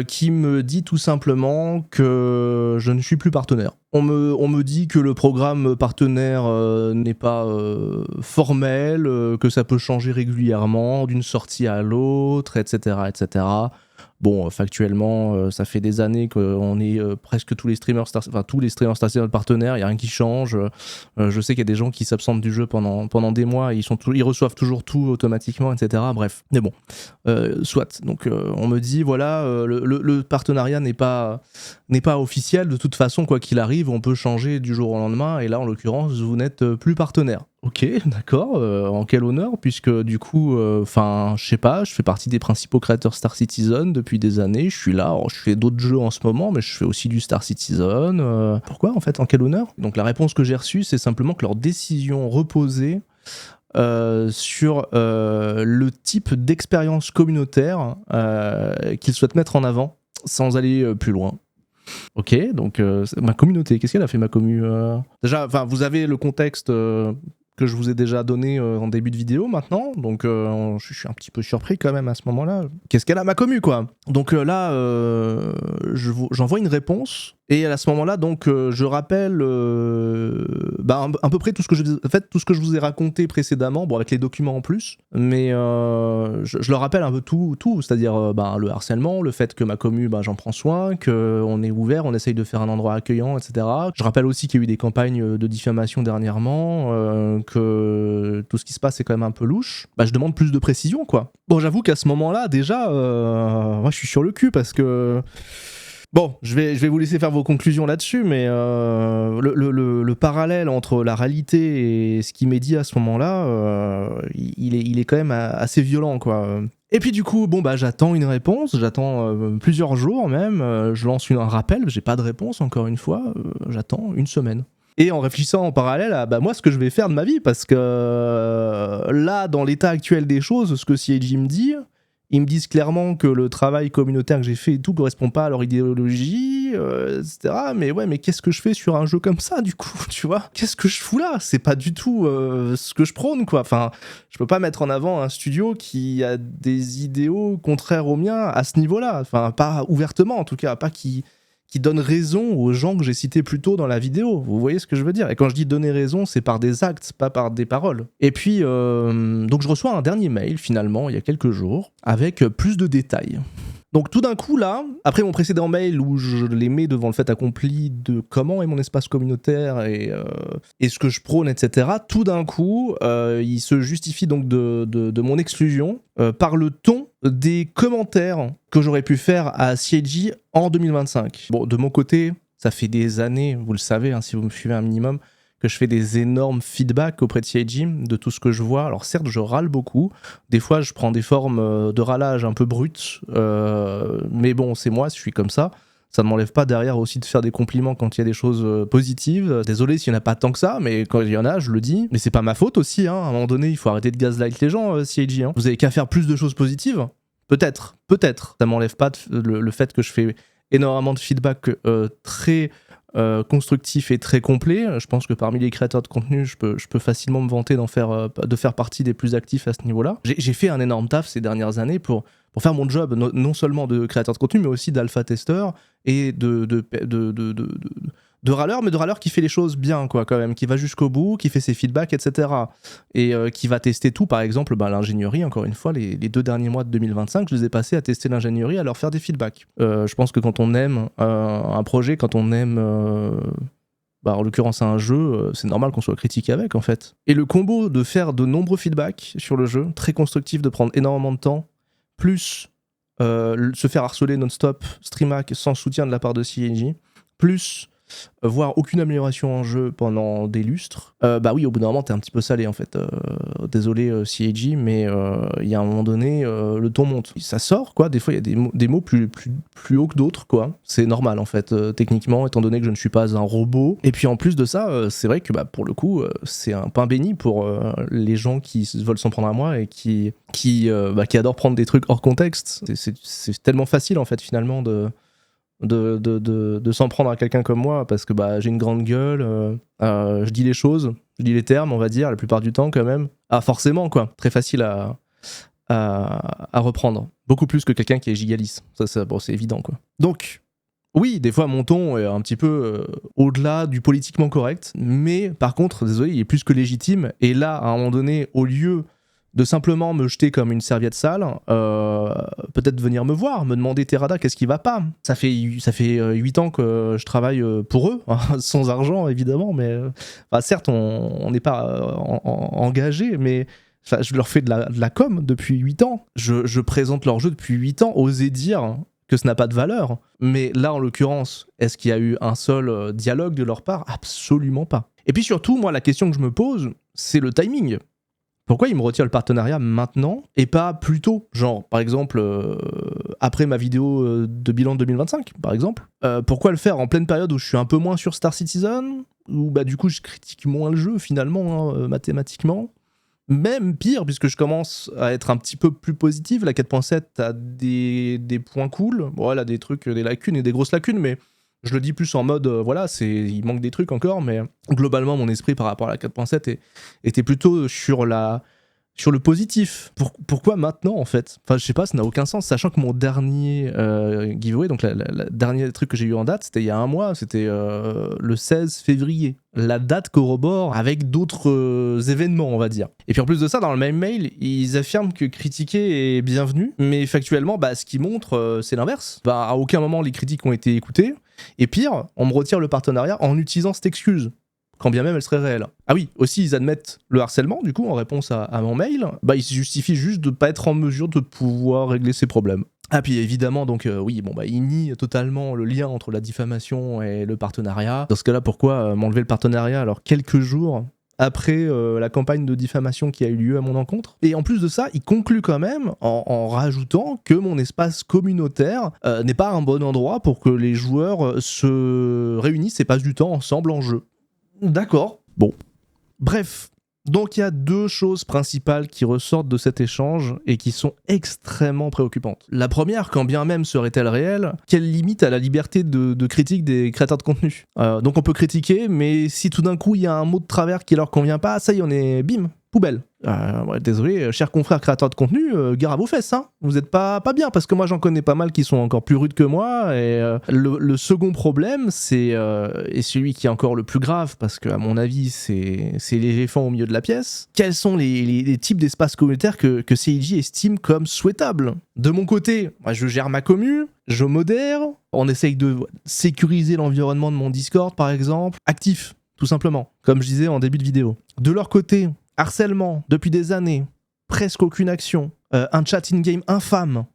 qui me dit tout simplement que je ne suis plus partenaire. On me dit que le programme partenaire n'est pas formel, que ça peut changer régulièrement d'une sortie à l'autre, etc., etc. Bon, factuellement, ça fait des années qu'on est presque tous les streamers Star Citizen partenaires, il n'y a rien qui change. Je sais qu'il y a des gens qui s'absentent du jeu pendant des mois, ils reçoivent toujours tout automatiquement, etc. Bref, mais bon, soit. Donc on me dit, voilà, le partenariat n'est pas officiel, de toute façon, quoi qu'il arrive, on peut changer du jour au lendemain, et là, en l'occurrence, vous n'êtes plus partenaire. Ok, d'accord, en quel honneur, puisque du coup, je sais pas, je fais partie des principaux créateurs Star Citizen depuis des années, je suis là, je fais d'autres jeux en ce moment, mais je fais aussi du Star Citizen. Pourquoi, en fait, en quel honneur? Donc la réponse que j'ai reçue, c'est simplement que leur décision reposait sur le type d'expérience communautaire qu'ils souhaitent mettre en avant, sans aller plus loin. Ok, donc ma communauté, qu'est-ce qu'elle a fait, ma commu Déjà, vous avez le contexte que je vous ai déjà donné en début de vidéo maintenant, donc je suis un petit peu surpris quand même à ce moment-là. Qu'est-ce qu'elle a, ma commu, quoi? Donc là, j'envoie une réponse, et à ce moment-là, donc je rappelle à peu près tout ce que je vous ai raconté précédemment, bon, avec les documents en plus, mais je leur rappelle un peu tout, c'est-à-dire le harcèlement, le fait que ma commu, j'en prends soin, qu'on est ouvert, on essaye de faire un endroit accueillant, etc. Je rappelle aussi qu'il y a eu des campagnes de diffamation dernièrement, que tout ce qui se passe est quand même un peu louche. Je demande plus de précision, quoi. Bon, j'avoue qu'à ce moment-là, déjà, moi je suis sur le cul parce que... Bon, je vais vous laisser faire vos conclusions là-dessus, mais le parallèle entre la réalité et ce qui m'est dit à ce moment-là, il est quand même assez violent, quoi. Et puis du coup, j'attends une réponse, j'attends plusieurs jours même, je lance un rappel, j'ai pas de réponse encore une fois, j'attends 1 semaine. Et en réfléchissant en parallèle à moi ce que je vais faire de ma vie, parce que là, dans l'état actuel des choses, ce que CIG me dit... Ils me disent clairement que le travail communautaire que j'ai fait et tout correspond pas à leur idéologie, etc. Mais qu'est-ce que je fais sur un jeu comme ça, du coup, tu vois? Qu'est-ce que je fous là? C'est pas du tout ce que je prône, quoi. Enfin, je peux pas mettre en avant un studio qui a des idéaux contraires aux miens à ce niveau-là. Enfin, pas ouvertement, en tout cas, pas qui donne raison aux gens que j'ai cités plus tôt dans la vidéo. Vous voyez ce que je veux dire? Et quand je dis donner raison, c'est par des actes, pas par des paroles. Et puis, donc je reçois un dernier mail, finalement, il y a quelques jours, avec plus de détails. Donc tout d'un coup, là, après mon précédent mail où je les mets devant le fait accompli de comment est mon espace communautaire et ce que je prône, etc., tout d'un coup, il se justifie donc de mon exclusion par le ton des commentaires que j'aurais pu faire à CIG en 2025. Bon, de mon côté, ça fait des années, vous le savez, hein, si vous me suivez un minimum, que je fais des énormes feedbacks auprès de CIG, de tout ce que je vois. Alors certes, je râle beaucoup. Des fois, je prends des formes de râlage un peu brutes. Mais bon, c'est moi, je suis comme ça. Ça ne m'enlève pas derrière aussi de faire des compliments quand il y a des choses positives. Désolé s'il n'y en a pas tant que ça, mais quand il y en a, je le dis. Mais c'est pas ma faute aussi, hein. À un moment donné, il faut arrêter de gaslight les gens, CIG. Hein. Vous avez qu'à faire plus de choses positives. Peut-être. Ça m'enlève pas le fait que je fais énormément de feedback très constructif et très complet. Je pense que parmi les créateurs de contenu, je peux facilement me vanter de faire partie des plus actifs à ce niveau-là. J'ai fait un énorme taf ces dernières années pour faire mon job, non seulement de créateur de contenu, mais aussi d'alpha-testeur et de râleur, mais de râleur qui fait les choses bien, quoi, quand même, qui va jusqu'au bout, qui fait ses feedbacks, etc. Et qui va tester tout, par exemple, l'ingénierie, encore une fois, les 2 derniers mois de 2025, je les ai passés à tester l'ingénierie, à leur faire des feedbacks. Je pense que quand on aime un projet, quand on aime... en l'occurrence un jeu, c'est normal qu'on soit critiqué avec, en fait. Et le combo de faire de nombreux feedbacks sur le jeu, très constructif, de prendre énormément de temps, plus se faire harceler non-stop, streamac sans soutien de la part de CIG, plus voir aucune amélioration en jeu pendant des lustres, oui, au bout d'un moment, t'es un petit peu salé, en fait. Désolé, CIG, mais il y a un moment donné, le ton monte. Ça sort, quoi. Des fois, il y a des mots plus hauts que d'autres, quoi. C'est normal, en fait, techniquement, étant donné que je ne suis pas un robot. Et puis, en plus de ça, c'est vrai que, pour le coup, c'est un pain béni pour les gens qui veulent s'en prendre à moi et qui adorent prendre des trucs hors contexte. C'est tellement facile, en fait, finalement, de s'en prendre à quelqu'un comme moi, parce que j'ai une grande gueule, je dis les choses, je dis les termes, on va dire, la plupart du temps quand même. Ah, forcément, quoi. Très facile à reprendre. Beaucoup plus que quelqu'un qui est gigalisse. Ça, c'est évident, quoi. Donc, oui, des fois, mon ton est un petit peu au-delà du politiquement correct, mais par contre, désolé, il est plus que légitime. Et là, à un moment donné, au lieu de simplement me jeter comme une serviette sale, peut-être venir me voir, me demander Terada, qu'est-ce qui va pas. Ça fait 8 ans que je travaille pour eux, sans argent évidemment, mais certes on n'est pas engagé, mais je leur fais de la com depuis 8 ans. Je présente leur jeu depuis 8 ans, osez dire que ce n'a pas de valeur. Mais là, en l'occurrence, est-ce qu'il y a eu un seul dialogue de leur part? Absolument pas. Et puis surtout, moi, la question que je me pose, c'est le timing. Pourquoi il me retire le partenariat maintenant et pas plus tôt? Genre, par exemple, après ma vidéo de bilan de 2025, par exemple. Pourquoi le faire en pleine période où je suis un peu moins sur Star Citizen? Où du coup je critique moins le jeu finalement, mathématiquement. Même pire, puisque je commence à être un petit peu plus positif. La 4.7 a des points cool. Bon, elle a des trucs, des lacunes et des grosses lacunes, mais je le dis plus en mode, il manque des trucs encore, mais globalement, mon esprit par rapport à la 4.7 était plutôt sur le positif. Pourquoi maintenant, en fait? Enfin, je sais pas, ça n'a aucun sens, sachant que mon dernier giveaway, donc le dernier truc que j'ai eu en date, c'était il y a un mois, c'était le 16 février. La date corrobore avec d'autres événements, on va dire. Et puis en plus de ça, dans le même mail, ils affirment que critiquer est bienvenu, mais factuellement, ce qu'ils montrent, c'est l'inverse. À aucun moment, les critiques ont été écoutées. Et pire, on me retire le partenariat en utilisant cette excuse, quand bien même elle serait réelle. Ah oui, aussi ils admettent le harcèlement, du coup, en réponse à mon mail. Ils se justifient juste de pas être en mesure de pouvoir régler ces problèmes. Ah puis évidemment, donc ils nient totalement le lien entre la diffamation et le partenariat. Dans ce cas-là, pourquoi m'enlever le partenariat alors quelques jours après la campagne de diffamation qui a eu lieu à mon encontre? Et en plus de ça, il conclut quand même en rajoutant que mon espace communautaire n'est pas un bon endroit pour que les joueurs se réunissent et passent du temps ensemble en jeu. D'accord, bon. Bref, donc il y a 2 choses principales qui ressortent de cet échange et qui sont extrêmement préoccupantes. La première, quand bien même serait-elle réelle, quelle limite à la liberté de critique des créateurs de contenu. Donc on peut critiquer, mais si tout d'un coup il y a un mot de travers qui leur convient pas, ça y est, on est bim, poubelle. Désolé, chers confrères créateurs de contenu, gare à vos fesses, hein. Vous êtes pas bien, parce que moi j'en connais pas mal qui sont encore plus rudes que moi, et le second problème, c'est et celui qui est encore le plus grave, parce que à mon avis c'est l'éléphant au milieu de la pièce. Quels sont les types d'espaces communautaires que CIG estime comme souhaitables? De mon côté, moi je gère ma commu, je modère, on essaye de sécuriser l'environnement de mon Discord par exemple, actif, tout simplement, comme je disais en début de vidéo. De leur côté, harcèlement, depuis des années, presque aucune action. un chat in-game infâme,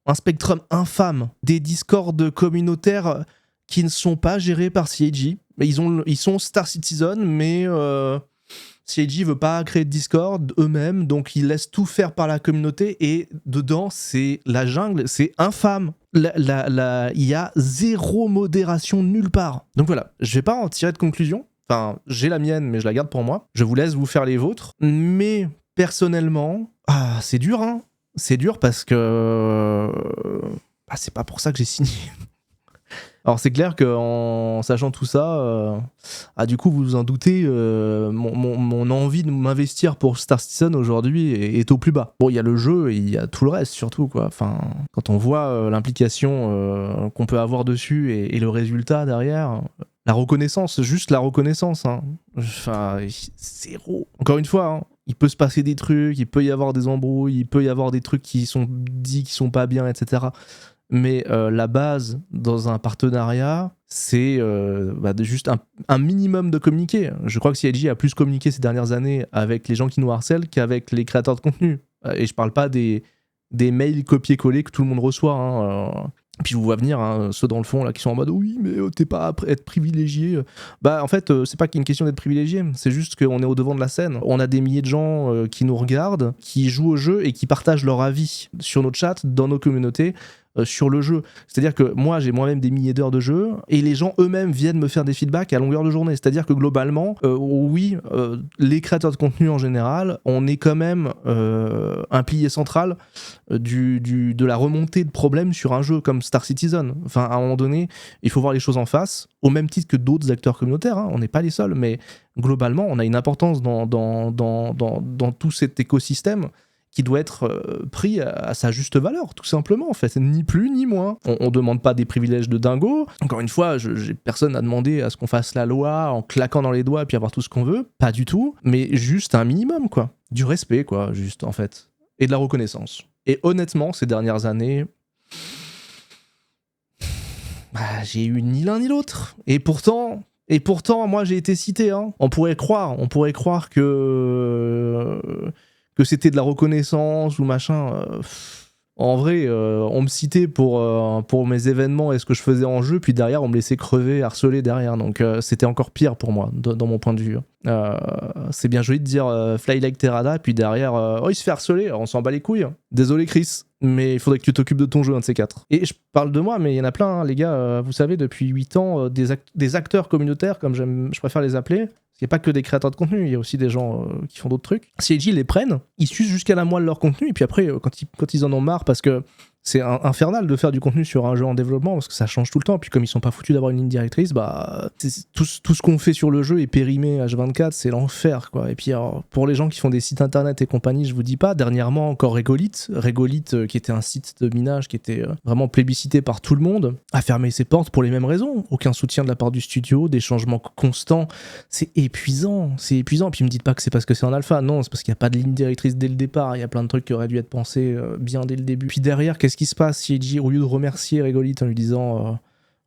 un Spectrum infâme, des Discord communautaires qui ne sont pas gérés par CIG. Ils sont Star Citizen, mais CIG veut pas créer de Discord eux-mêmes, donc ils laissent tout faire par la communauté, et dedans, c'est la jungle, c'est infâme. Il y a zéro modération nulle part. Donc voilà, je vais pas en tirer de conclusion. Enfin, j'ai la mienne, mais je la garde pour moi. Je vous laisse vous faire les vôtres. Mais personnellement, c'est dur, hein. C'est dur parce que c'est pas pour ça que j'ai signé. Alors c'est clair qu'en sachant tout ça, du coup vous vous en doutez, mon envie de m'investir pour Star Citizen aujourd'hui est au plus bas. Bon, il y a le jeu et il y a tout le reste surtout, quoi. Enfin, quand on voit l'implication qu'on peut avoir dessus et le résultat derrière, la reconnaissance, juste la reconnaissance, hein. Enfin, zéro. Encore une fois, hein, il peut se passer des trucs, il peut y avoir des embrouilles, il peut y avoir des trucs qui sont dits qui sont pas bien, etc. Mais la base dans un partenariat, c'est juste un minimum de communiquer. Je crois que CIG a plus communiqué ces dernières années avec les gens qui nous harcèlent qu'avec les créateurs de contenu. Et je parle pas des mails copier-coller que tout le monde reçoit, hein. Puis je vous vois venir, hein, ceux dans le fond là qui sont en mode oui, mais t'es pas à être privilégié. En fait, c'est pas qu'une question d'être privilégié, c'est juste qu'on est au devant de la scène. On a des milliers de gens qui nous regardent, qui jouent au jeu et qui partagent leur avis sur nos chats, dans nos communautés, sur le jeu. C'est-à-dire que moi, j'ai moi-même des milliers d'heures de jeu et les gens eux-mêmes viennent me faire des feedbacks à longueur de journée. C'est-à-dire que globalement, les créateurs de contenu en général, on est quand même un pilier central de la remontée de problèmes sur un jeu comme Star Citizen. Enfin, à un moment donné, il faut voir les choses en face, au même titre que d'autres acteurs communautaires, hein. On n'est pas les seuls, mais globalement, on a une importance dans tout cet écosystème qui doit être pris à sa juste valeur, tout simplement, en fait, ni plus ni moins. On demande pas des privilèges de dingo. Encore une fois, j'ai personne à demander à ce qu'on fasse la loi en claquant dans les doigts et puis avoir tout ce qu'on veut, pas du tout, mais juste un minimum, quoi. Du respect, quoi, juste, en fait. Et de la reconnaissance. Et honnêtement, ces dernières années, j'ai eu ni l'un ni l'autre. Et pourtant, moi, j'ai été cité, hein. On pourrait croire que c'était de la reconnaissance ou machin. En vrai, on me citait pour mes événements et ce que je faisais en jeu, puis derrière, on me laissait crever, harceler derrière. Donc, c'était encore pire pour moi, dans mon point de vue. C'est bien joli de dire Fly like Terrada, puis derrière, il se fait harceler, alors on s'en bat les couilles. Désolé, Chris, mais il faudrait que tu t'occupes de ton jeu, un de ces quatre. Et je parle de moi, mais il y en a plein, hein, les gars. Vous savez, depuis 8 ans, des acteurs communautaires, comme je préfère les appeler. Il n'y a pas que des créateurs de contenu, il y a aussi des gens qui font d'autres trucs. CIG les prennent, ils sucent jusqu'à la moelle leur contenu, et puis après, quand ils en ont marre, parce que c'est infernal de faire du contenu sur un jeu en développement, parce que ça change tout le temps, puis comme ils sont pas foutus d'avoir une ligne directrice, tout ce qu'on fait sur le jeu est périmé H24, c'est l'enfer, quoi. Et puis alors, pour les gens qui font des sites internet et compagnie, je vous dis pas, dernièrement encore Regolith, qui était un site de minage qui était vraiment plébiscité par tout le monde, a fermé ses portes pour les mêmes raisons. Aucun soutien de la part du studio, des changements constants, c'est épuisant. Puis me dites pas que c'est parce que c'est en alpha, non, c'est parce qu'il n'y a pas de ligne directrice dès le départ, il y a plein de trucs qui auraient dû être pensés bien dès le début. Puis derrière, qu'est-ce qui se passe si CIG, au lieu de remercier Regolith en lui disant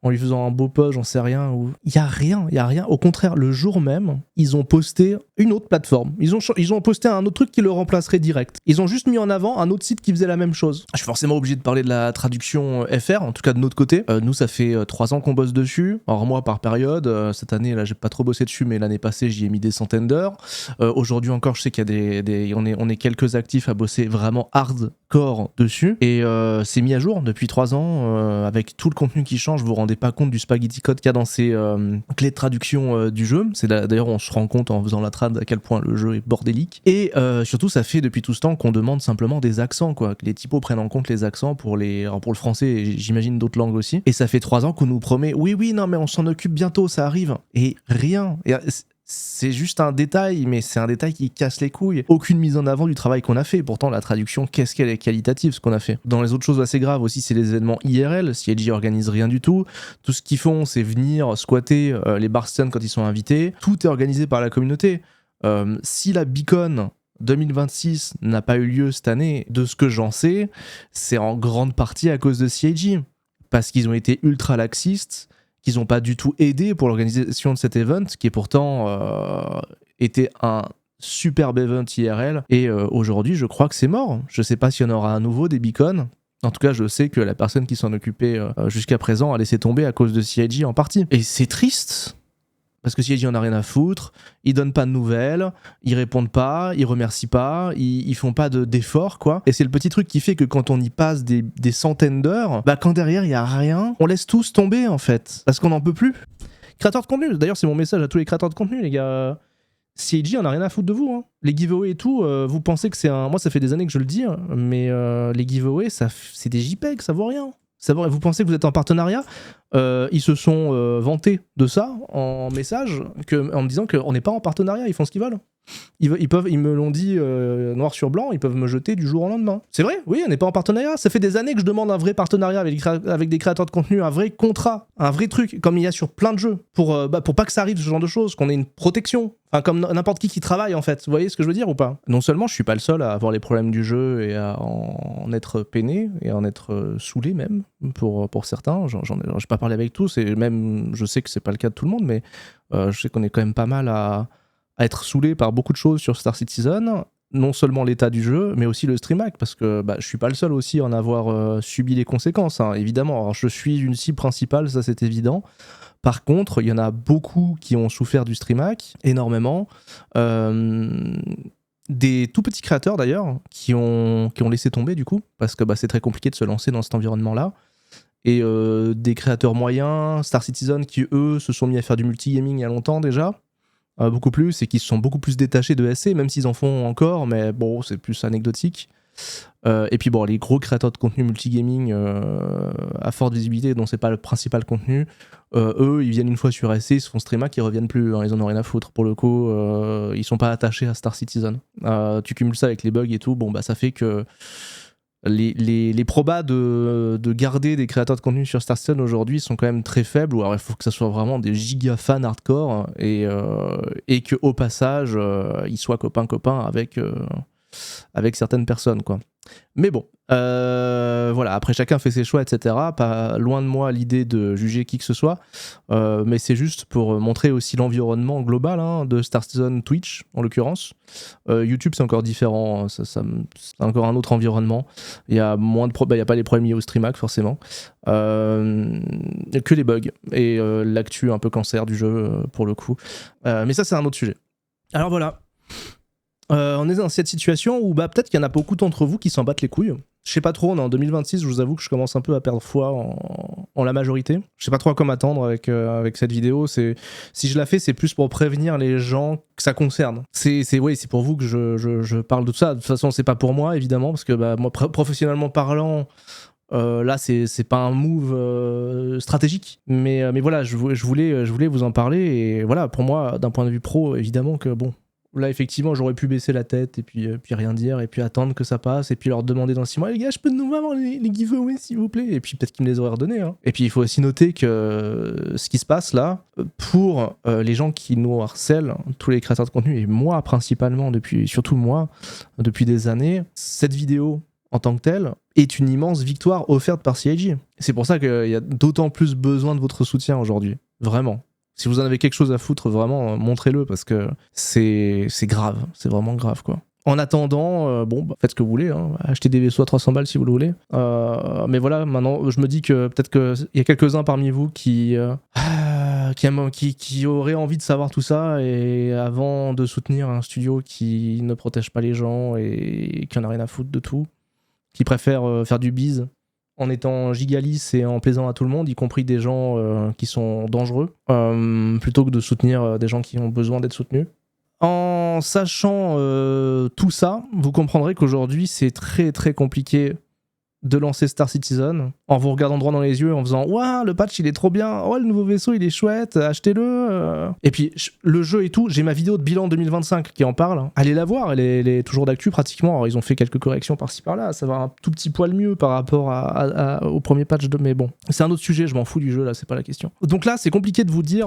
en lui faisant un beau post, j'en sais rien, ou il y a rien. Au contraire, le jour même, ils ont posté une autre plateforme. Ils ont posté un autre truc qui le remplacerait direct. Ils ont juste mis en avant un autre site qui faisait la même chose. Je suis forcément obligé de parler de la traduction FR, en tout cas de notre côté. Nous, ça fait 3 ans qu'on bosse dessus. Alors moi, par période, cette année, là, j'ai pas trop bossé dessus, mais l'année passée, j'y ai mis des centaines d'heures. Aujourd'hui encore, je sais qu'il y a on est quelques actifs à bosser vraiment hardcore dessus. Et c'est mis à jour depuis 3 ans, avec tout le contenu qui change. Vous vous rendez pas compte du spaghetti code qu'il y a dans ces clés de traduction du jeu. D'ailleurs, on se rend compte en faisant la trad à quel point le jeu est bordélique. Et surtout, ça fait depuis tout ce temps qu'on demande simplement des accents, quoi. Que les typos prennent en compte les accents pour le français et j'imagine d'autres langues aussi. Et ça fait 3 ans qu'on nous promet oui, non, mais on s'en occupe bientôt, ça arrive. Et rien. C'est juste un détail, mais c'est un détail qui casse les couilles. Aucune mise en avant du travail qu'on a fait. Pourtant, la traduction, qu'est-ce qu'elle est qualitative, ce qu'on a fait. Dans les autres choses assez graves aussi, c'est les événements IRL. CIG organise rien du tout. Tout ce qu'ils font, c'est venir squatter les Barstian quand ils sont invités. Tout est organisé par la communauté. Si la Beacon 2026 n'a pas eu lieu cette année, de ce que j'en sais, c'est en grande partie à cause de CIG. Parce qu'ils ont été ultra laxistes, qu'ils n'ont pas du tout aidé pour l'organisation de cet event, qui est pourtant était un superbe event IRL, et aujourd'hui je crois que c'est mort. Je sais pas s'il y en aura à nouveau des beacons. En tout cas, je sais que la personne qui s'en occupait jusqu'à présent a laissé tomber à cause de CIG en partie. Et c'est triste, parce que CIG en a rien à foutre, ils donnent pas de nouvelles, ils répondent pas, ils remercient pas, ils font pas d'efforts, quoi. Et c'est le petit truc qui fait que quand on y passe des centaines d'heures, bah quand derrière il y a rien, on laisse tous tomber en fait, parce qu'on n'en peut plus. Créateurs de contenu, d'ailleurs c'est mon message à tous les créateurs de contenu, les gars. CIG on a rien à foutre de vous, hein. Les giveaways et tout, vous pensez que c'est un... Moi ça fait des années que je le dis, hein, mais les giveaways c'est des JPEG, ça vaut rien. Vous pensez que vous êtes en partenariat? Ils se sont vantés de ça en message, en me disant qu'on n'est pas en partenariat, ils font ce qu'ils veulent. Ils me l'ont dit noir sur blanc, ils peuvent me jeter du jour au lendemain. C'est vrai, oui, on n'est pas en partenariat. Ça fait des années que je demande un vrai partenariat avec des créateurs de contenu, un vrai contrat, un vrai truc, comme il y a sur plein de jeux, pour pas que ça arrive ce genre de choses, qu'on ait une protection. Enfin, comme n'importe qui travaille en fait. Vous voyez ce que je veux dire ou pas? Non seulement je suis pas le seul à avoir les problèmes du jeu et à en être peiné et à en être saoulé même pour certains. J'ai pas parlé avec tous et même je sais que c'est pas le cas de tout le monde, mais je sais qu'on est quand même pas mal à être saoulé par beaucoup de choses sur Star Citizen, non seulement l'état du jeu, mais aussi le stream hack, parce que je suis pas le seul aussi à en avoir subi les conséquences, hein, évidemment. Alors, je suis une cible principale, ça c'est évident. Par contre, il y en a beaucoup qui ont souffert du stream hack, énormément. Des tout petits créateurs d'ailleurs, qui ont laissé tomber du coup, parce que c'est très compliqué de se lancer dans cet environnement-là. Et des créateurs moyens, Star Citizen, qui eux se sont mis à faire du multigaming il y a longtemps déjà, beaucoup plus, et qui se sont beaucoup plus détachés de SC, même s'ils en font encore, mais bon, c'est plus anecdotique. Et puis bon, les gros créateurs de contenu multigaming à forte visibilité, dont c'est pas le principal contenu, eux, ils viennent une fois sur SC, ils se font streamer, ils reviennent plus, hein, ils en ont rien à foutre. Pour le coup, ils sont pas attachés à Star Citizen. Tu cumules ça avec les bugs et tout, bon, ça fait que les probas de garder des créateurs de contenu sur Star Citizen aujourd'hui sont quand même très faibles, ou alors il faut que ça soit vraiment des giga fans hardcore et que au passage ils soient copains avec certaines personnes, quoi. Mais bon, voilà, après chacun fait ses choix, etc. Pas loin de moi l'idée de juger qui que ce soit, mais c'est juste pour montrer aussi l'environnement global, hein, de Star Citizen Twitch en l'occurrence. YouTube c'est encore différent, c'est encore un autre environnement. Il y a moins de il y a pas les problèmes liés au streamac forcément, que les bugs et l'actu un peu cancer du jeu pour le coup. Mais ça c'est un autre sujet. Alors voilà. On est dans cette situation où peut-être qu'il y en a beaucoup d'entre vous qui s'en battent les couilles. Je sais pas trop, on est en 2026, je vous avoue que je commence un peu à perdre foi en la majorité. Je sais pas trop à quoi m'attendre avec cette vidéo. Si je la fais, c'est plus pour prévenir les gens que ça concerne. C'est pour vous que je parle de tout ça. De toute façon, c'est pas pour moi, évidemment, parce que moi, professionnellement parlant, là, c'est pas un move stratégique. Mais voilà, je voulais vous en parler. Et voilà, pour moi, d'un point de vue pro, évidemment que bon... Là, effectivement, j'aurais pu baisser la tête et puis rien dire et puis attendre que ça passe et puis leur demander dans 6 mois, les gars, je peux de nouveau avoir les giveaways, s'il vous plaît. Et puis peut-être qu'ils me les auraient redonnés, hein. Et puis il faut aussi noter que ce qui se passe là, pour les gens qui nous harcèlent, tous les créateurs de contenu, et moi principalement, surtout moi, depuis des années, cette vidéo en tant que telle est une immense victoire offerte par CIG. C'est pour ça qu'il y a d'autant plus besoin de votre soutien aujourd'hui. Vraiment. Si vous en avez quelque chose à foutre, vraiment, montrez-le, parce que c'est grave, c'est vraiment grave, quoi. En attendant, faites ce que vous voulez, hein. Achetez des vaisseaux à 300 balles si vous le voulez. Mais voilà, maintenant, je me dis que peut-être qu'il y a quelques-uns parmi vous qui auraient envie de savoir tout ça, et avant de soutenir un studio qui ne protège pas les gens et qui en a rien à foutre de tout, qui préfère faire du bise en étant gigalisse et en plaisant à tout le monde, y compris des gens qui sont dangereux, plutôt que de soutenir des gens qui ont besoin d'être soutenus. En sachant tout ça, vous comprendrez qu'aujourd'hui, c'est très très compliqué de lancer Star Citizen en vous regardant droit dans les yeux, en faisant « Ouah, le patch il est trop bien, oh le nouveau vaisseau il est chouette, achetez-le !» Et puis le jeu et tout, j'ai ma vidéo de bilan 2025 qui en parle, allez la voir, elle est toujours d'actu pratiquement. Alors ils ont fait quelques corrections par-ci par-là, ça va un tout petit poil mieux par rapport au premier patch, mais bon, c'est un autre sujet, je m'en fous du jeu là, c'est pas la question. Donc là c'est compliqué de vous dire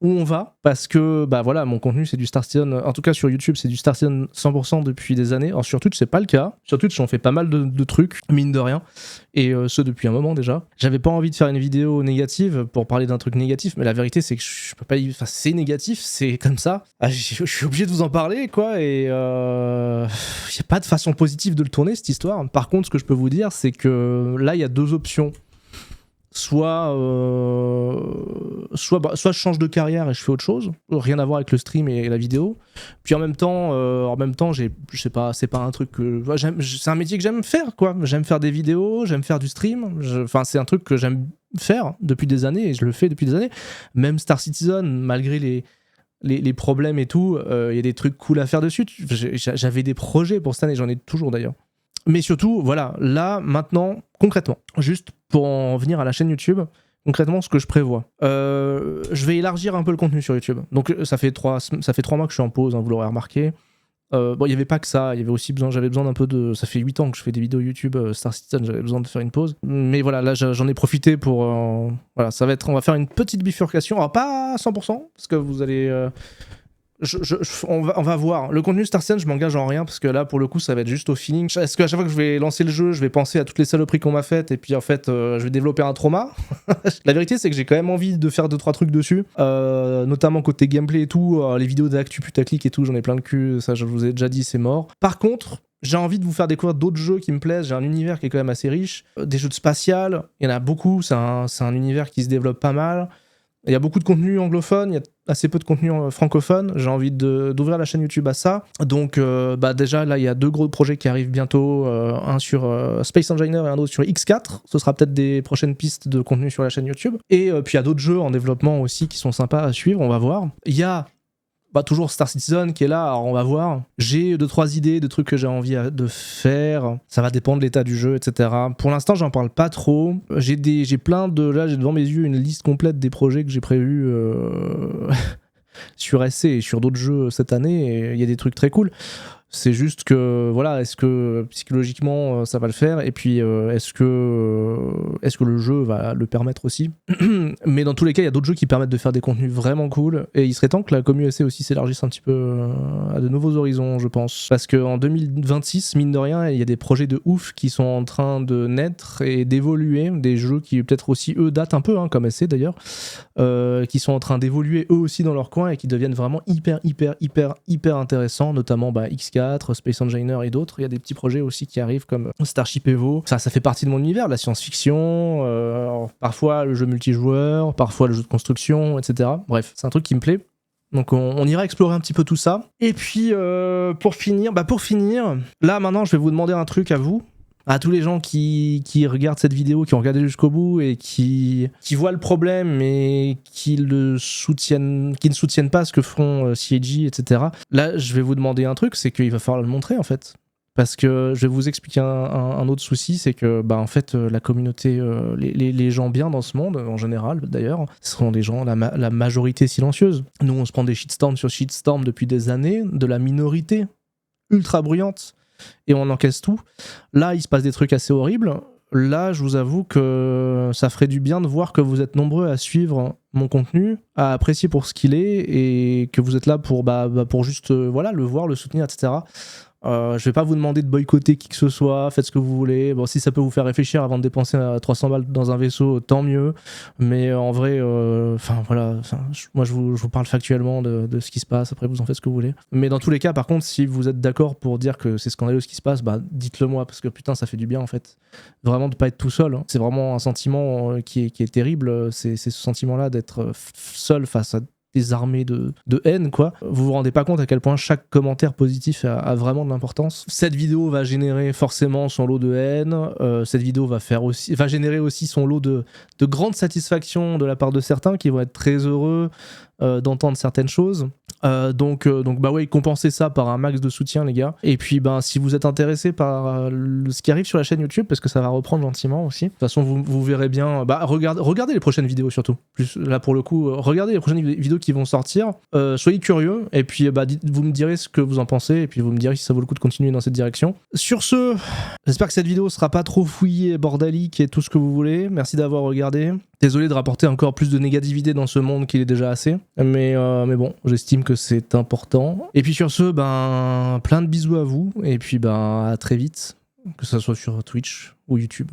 où on va, parce que bah voilà, mon contenu c'est du Star Citizen, en tout cas sur YouTube c'est du Star Citizen 100% depuis des années. Alors sur Twitch c'est pas le cas, sur Twitch on fait pas mal de trucs, mine de rien, et ce depuis un moment déjà. J'avais pas envie de faire une vidéo négative pour parler d'un truc négatif, mais la vérité c'est que je peux pas enfin c'est négatif, c'est comme ça. Je suis obligé de vous en parler quoi, et y a pas de façon positive de le tourner cette histoire. Par contre ce que je peux vous dire c'est que là il y a deux options. Soit je change de carrière et je fais autre chose, rien à voir avec le stream et la vidéo. Puis en même temps, je sais pas, c'est pas un truc que c'est un métier que j'aime faire quoi. J'aime faire des vidéos, j'aime faire du stream. Enfin, c'est un truc que j'aime faire depuis des années et je le fais depuis des années. Même Star Citizen, malgré les problèmes et tout, il y a des trucs cool à faire dessus. J'avais des projets pour cette année, j'en ai toujours d'ailleurs. Mais surtout, voilà, là, maintenant, concrètement, juste pour en venir à la chaîne YouTube, concrètement, ce que je prévois. Je vais élargir un peu le contenu sur YouTube. Donc, ça fait 3 mois que je suis en pause, hein, vous l'aurez remarqué. Bon, il n'y avait pas que ça, il y avait aussi j'avais besoin d'un peu de... Ça fait 8 ans que je fais des vidéos YouTube Star Citizen, j'avais besoin de faire une pause. Mais voilà, là, j'en ai profité pour... voilà, on va faire une petite bifurcation. Alors, pas à 100%, parce que vous allez... on va voir. Le contenu Star Citizen, je m'engage en rien parce que là, pour le coup, ça va être juste au feeling. Est-ce qu'à chaque fois que je vais lancer le jeu, je vais penser à toutes les saloperies qu'on m'a faites et puis en fait, je vais développer un trauma? La vérité, c'est que j'ai quand même envie de faire 2-3 trucs dessus, notamment côté gameplay et tout. Les vidéos d'actu putaclic et tout, j'en ai plein le cul. Ça, je vous ai déjà dit, c'est mort. Par contre, j'ai envie de vous faire découvrir d'autres jeux qui me plaisent. J'ai un univers qui est quand même assez riche. Des jeux de spatial, il y en a beaucoup. C'est un univers qui se développe pas mal. Il y a beaucoup de contenu anglophone, il y a assez peu de contenu francophone. J'ai envie d'ouvrir la chaîne YouTube à ça. Donc déjà, là, il y a 2 gros projets qui arrivent bientôt. Un sur Space Engineer et un autre sur X4. Ce sera peut-être des prochaines pistes de contenu sur la chaîne YouTube. Et puis, il y a d'autres jeux en développement aussi qui sont sympas à suivre, on va voir. Il y a toujours Star Citizen qui est là, alors on va voir. J'ai 2-3 idées de trucs que j'ai envie de faire. Ça va dépendre de l'état du jeu, etc. Pour l'instant, j'en parle pas trop. J'ai plein de... Là, j'ai devant mes yeux une liste complète des projets que j'ai prévus sur SC et sur d'autres jeux cette année. Et il y a des trucs très cool. C'est juste que, voilà, est-ce que psychologiquement ça va le faire? Et puis, est-ce que le jeu va le permettre aussi? Mais dans tous les cas, il y a d'autres jeux qui permettent de faire des contenus vraiment cool. Et il serait temps que la communauté aussi s'élargisse un petit peu à de nouveaux horizons, je pense. Parce qu'en 2026, mine de rien, il y a des projets de ouf qui sont en train de naître et d'évoluer. Des jeux qui peut-être aussi, eux, datent un peu, hein, comme SC d'ailleurs, qui sont en train d'évoluer eux aussi dans leur coin et qui deviennent vraiment hyper intéressants, notamment X4, Space Engineer et d'autres. Il y a des petits projets aussi qui arrivent comme Starship Evo. Ça fait partie de mon univers, la science-fiction, parfois le jeu multijoueur, parfois le jeu de construction, etc. Bref, c'est un truc qui me plaît. Donc on ira explorer un petit peu tout ça. Et puis pour finir, là maintenant je vais vous demander un truc à vous, à tous les gens qui regardent cette vidéo, qui ont regardé jusqu'au bout et qui voient le problème et qui ne soutiennent pas ce que font CIG, etc. Là, je vais vous demander un truc, c'est qu'il va falloir le montrer en fait. Parce que je vais vous expliquer un autre souci, c'est que en fait la communauté, les gens bien dans ce monde, en général d'ailleurs, ce sont des gens, la majorité silencieuse. Nous on se prend des shitstorms sur shitstorms depuis des années, de la minorité ultra bruyante, et on encaisse tout. Là, il se passe des trucs assez horribles. Là, je vous avoue que ça ferait du bien de voir que vous êtes nombreux à suivre mon contenu, à apprécier pour ce qu'il est, et que vous êtes là pour juste le voir, le soutenir, etc. Je vais pas vous demander de boycotter qui que ce soit, faites ce que vous voulez. Bon, si ça peut vous faire réfléchir avant de dépenser 300 balles dans un vaisseau, tant mieux. Mais en vrai, moi je vous parle factuellement de ce qui se passe, après vous en faites ce que vous voulez. Mais dans tous les cas, par contre, si vous êtes d'accord pour dire que c'est scandaleux ce qui se passe, dites-le moi, parce que putain, ça fait du bien en fait. Vraiment de pas être tout seul, hein. C'est vraiment un sentiment qui est terrible, c'est ce sentiment-là d'être seul face à des armées de haine, quoi. Vous vous rendez pas compte à quel point chaque commentaire positif a vraiment de l'importance. Cette vidéo va générer forcément son lot de haine, cette vidéo va générer aussi son lot de grande satisfaction de la part de certains qui vont être très heureux d'entendre certaines choses. Donc compensez ça par un max de soutien, les gars. Et puis si vous êtes intéressé par ce qui arrive sur la chaîne YouTube, parce que ça va reprendre gentiment aussi. De toute façon, vous verrez bien. Regardez les prochaines vidéos surtout. Plus là pour le coup, regardez les prochaines vidéos qui vont sortir. Soyez curieux et puis vous me direz ce que vous en pensez et puis vous me direz si ça vaut le coup de continuer dans cette direction. Sur ce, j'espère que cette vidéo sera pas trop fouillée, bordélique et tout ce que vous voulez. Merci d'avoir regardé. Désolé de rapporter encore plus de négativité dans ce monde qu'il est déjà assez, mais bon, j'estime que c'est important. Et puis sur ce, ben plein de bisous à vous, et puis ben à très vite, que ça soit sur Twitch ou YouTube.